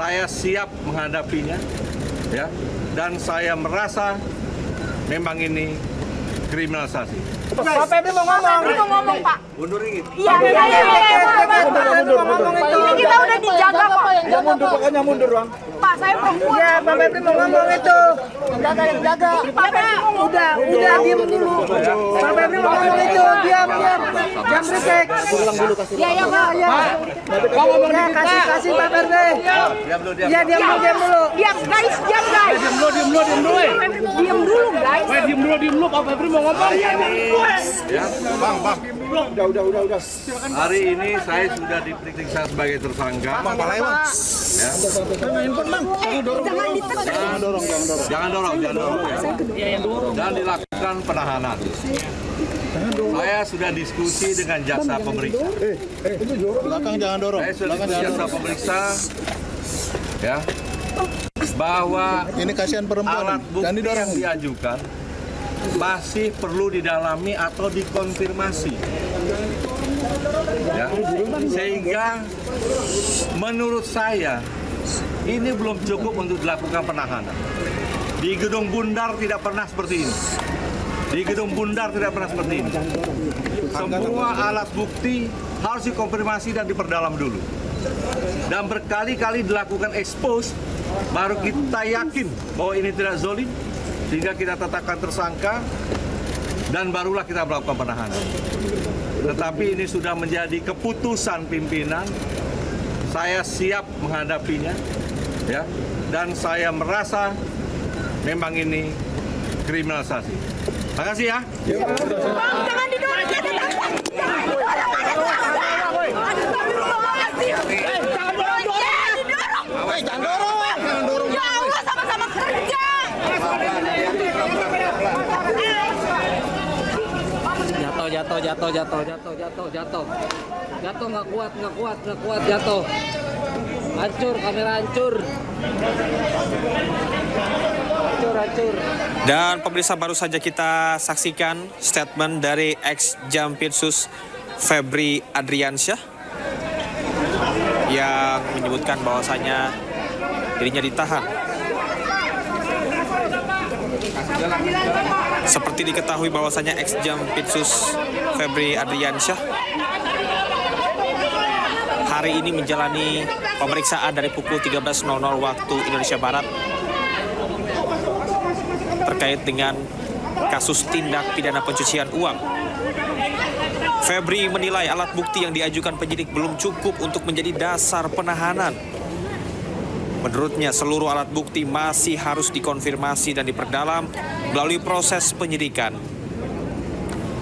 saya siap menghadapinya, ya, dan saya merasa memang ini kriminalisasi. Pak Febri mau ngomong. Pak. Mundur ini. Iya. Ini kita udah dijaga, Pak. Jangan mundur, pokoknya mundur, Bang. Pak, saya perempuan. Iya, Pak Febri mau ngomong itu. Yang jaga. Pak Febri Udah, diam dulu. Pak Febri mau ngomong itu, diam. Jangan berisik. Iya, Pak. Bang ngomong ya, kasih Pak Febri. Diam dulu, Iya, diam dulu. Diam, guys. Diam dulu. Diam dulu, guys. Diam dulu, Pak Febri mau ngomong. Ya, Bang. Udah. Hari ini saya sudah diperiksa sebagai tersangka. Bang, ya. Jangan dorong. Ya. Dan dilakukan penahanan. Saya sudah diskusi dengan jaksa pemeriksa. Belakang jangan dorong. Saya sudah diskusi jaksa pemeriksa, ya, bahwa Ini kasihan perempuan. alat Jangan bukti didorong. yang diajukan masih perlu didalami atau dikonfirmasi, ya, sehingga menurut saya ini belum cukup untuk dilakukan penahanan. Di Gedung Bundar tidak pernah seperti ini. Semua alat bukti harus dikonfirmasi dan diperdalam dulu. Dan berkali-kali dilakukan expose, baru kita yakin bahwa ini tidak zolim, sehingga kita tetapkan tersangka, dan barulah kita melakukan penahanan. Tetapi ini sudah menjadi keputusan pimpinan, saya siap menghadapinya, ya, dan saya merasa memang ini kriminalisasi. Terima kasih ya. Bang, jangan didorong. Jangan didorong. Ya Allah, sama-sama kerja. Jatuh nggak kuat jatuh. Hancur, kamera hancur. Hancur. Dan pemirsa, baru saja kita saksikan statement dari ex-Jampitsus Febri Adriansyah yang menyebutkan bahwasanya dirinya ditahan. Seperti diketahui bahwasanya ex-Jampitsus Febri Adriansyah hari ini menjalani pemeriksaan dari pukul 13.00 waktu Indonesia Barat terkait dengan kasus tindak pidana pencucian uang. Febri menilai alat bukti yang diajukan penyidik belum cukup untuk menjadi dasar penahanan. Menurutnya, seluruh alat bukti masih harus dikonfirmasi dan diperdalam melalui proses penyidikan.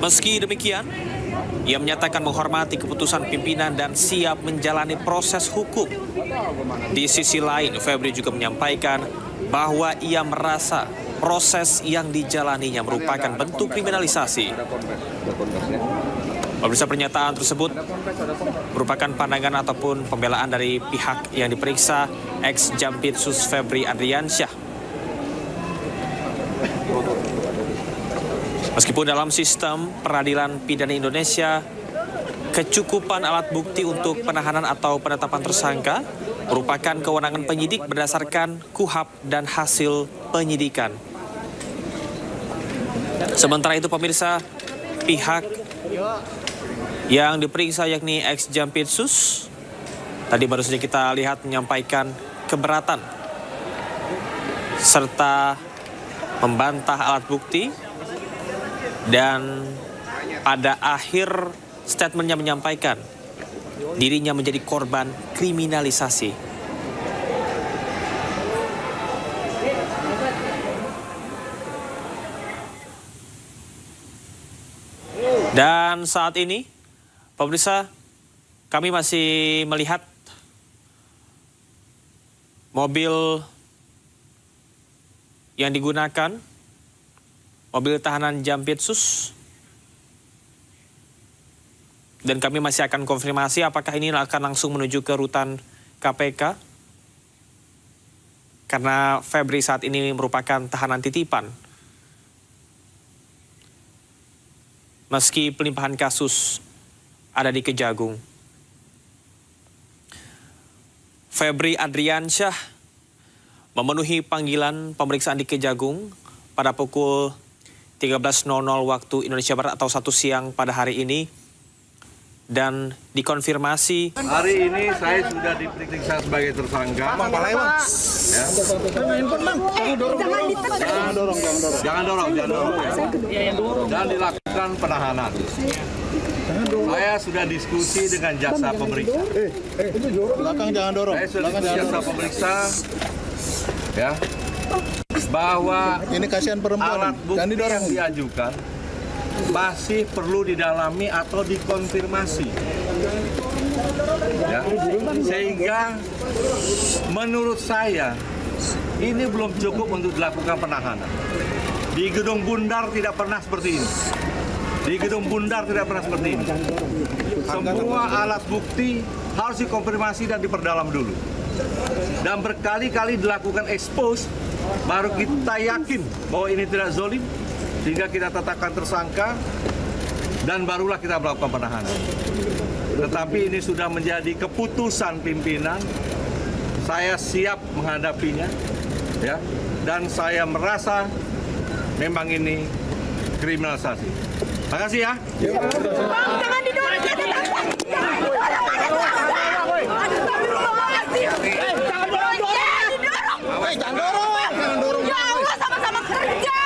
Meski demikian, ia menyatakan menghormati keputusan pimpinan dan siap menjalani proses hukum. Di sisi lain, Febri juga menyampaikan bahwa ia merasa proses yang dijalaninya merupakan bentuk kriminalisasi. Pemirsa, pernyataan tersebut merupakan pandangan ataupun pembelaan dari pihak yang diperiksa ex-Jampitsus Febri Adriansyah. Meskipun dalam sistem peradilan pidana Indonesia, kecukupan alat bukti untuk penahanan atau penetapan tersangka merupakan kewenangan penyidik berdasarkan KUHP dan hasil penyidikan. Sementara itu, pemirsa, pihak yang diperiksa yakni ex-Jampitsus tadi baru saja kita lihat menyampaikan keberatan serta membantah alat bukti, dan pada akhir statementnya menyampaikan dirinya menjadi korban kriminalisasi. Dan saat ini, pemirsa, kami masih melihat mobil yang digunakan, mobil tahanan Jampitsus, dan kami masih akan konfirmasi apakah ini akan langsung menuju ke rutan KPK, karena Febri saat ini merupakan tahanan titipan. Meski pelimpahan kasus ada di Kejagung. Febri Adriansyah memenuhi panggilan pemeriksaan di Kejagung pada pukul 13.00 waktu Indonesia Barat atau 1 siang pada hari ini dan dikonfirmasi. Hari ini saya sudah diperiksa sebagai tersangka. Ya. Jangan dorong. Dan dilakukan penahanan. Saya sudah diskusi dengan jaksa pemeriksa. Belakang jangan dorong. Saya sudah diskusi jaksa pemeriksa, ya, bahwa Ini kasihan perempuan. alat bukti Jangan didorong. yang diajukan masih perlu didalami atau dikonfirmasi. Ya. Sehingga menurut saya ini belum cukup untuk dilakukan penahanan. Di Gedung Bundar tidak pernah seperti ini. Semua alat bukti harus dikonfirmasi dan diperdalam dulu. Dan berkali-kali dilakukan expose, baru kita yakin bahwa ini tidak zolim, sehingga kita tetapkan tersangka, dan barulah kita melakukan penahanan. Tetapi ini sudah menjadi keputusan pimpinan, saya siap menghadapinya, ya, dan saya merasa memang ini kriminalisasi. Terima kasih ya. Jangan didorong. Jangan dorong. Ya Allah, sama-sama kerja.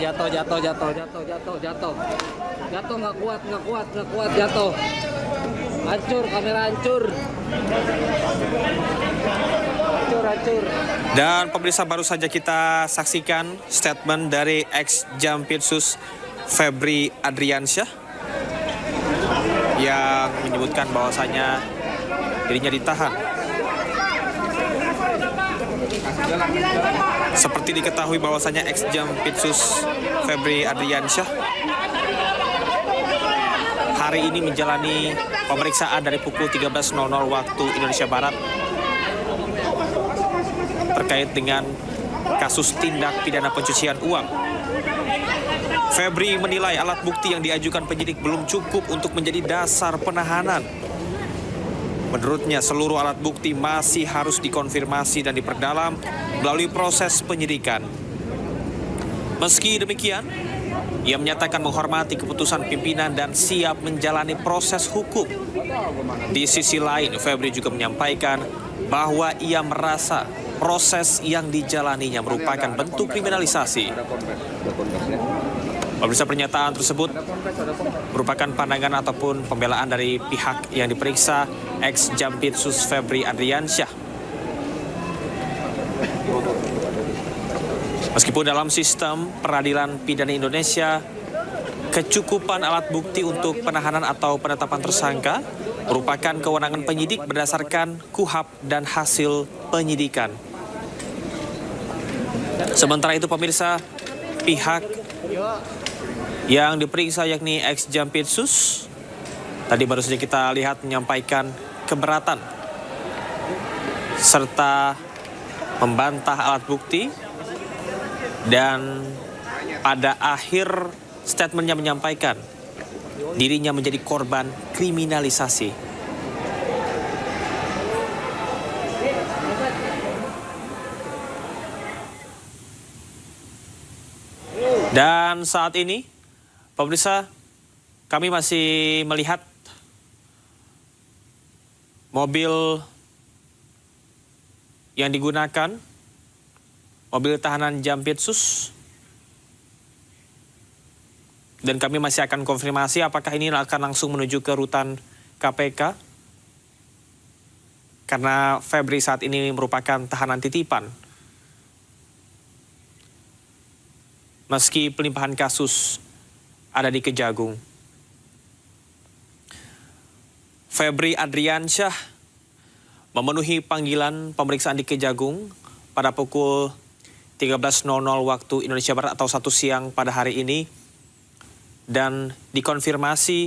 Jatuh nggak kuat jatuh. Hancur, kamera hancur. Hancur. Dan pemirsa, baru saja kita saksikan statement dari ex-Jampitsus Febri Adriansyah yang menyebutkan bahwasanya dirinya ditahan. Seperti diketahui bahwasanya ex-Jampitsus Febri Adriansyah hari ini menjalani pemeriksaan dari pukul 13.00 waktu Indonesia Barat terkait dengan kasus tindak pidana pencucian uang. Febri menilai alat bukti yang diajukan penyidik belum cukup untuk menjadi dasar penahanan. Menurutnya, seluruh alat bukti masih harus dikonfirmasi dan diperdalam melalui proses penyidikan. Meski demikian, ia menyatakan menghormati keputusan pimpinan dan siap menjalani proses hukum. Di sisi lain, Febri juga menyampaikan bahwa ia merasa proses yang dijalaninya merupakan bentuk kriminalisasi. Pemirsa, pernyataan tersebut merupakan pandangan ataupun pembelaan dari pihak yang diperiksa ex-Jampitsus Febri Adriansyah. Meskipun dalam sistem peradilan pidana Indonesia, kecukupan alat bukti untuk penahanan atau penetapan tersangka merupakan kewenangan penyidik berdasarkan KUHP dan hasil penyidikan. Sementara itu, pemirsa, pihak yang diperiksa yakni ex-Jampitsus tadi baru saja kita lihat menyampaikan keberatan serta membantah alat bukti, dan pada akhir statementnya menyampaikan dirinya menjadi korban kriminalisasi. Dan saat ini, pemirsa, kami masih melihat mobil yang digunakan, mobil tahanan Jampitsus, dan kami masih akan konfirmasi apakah ini akan langsung menuju ke rutan KPK, karena Febri saat ini merupakan tahanan titipan. Meski pelimpahan kasus ada di Kejagung. Febri Adriansyah memenuhi panggilan pemeriksaan di Kejagung pada pukul 13.00 waktu Indonesia Barat atau 1 siang pada hari ini dan dikonfirmasi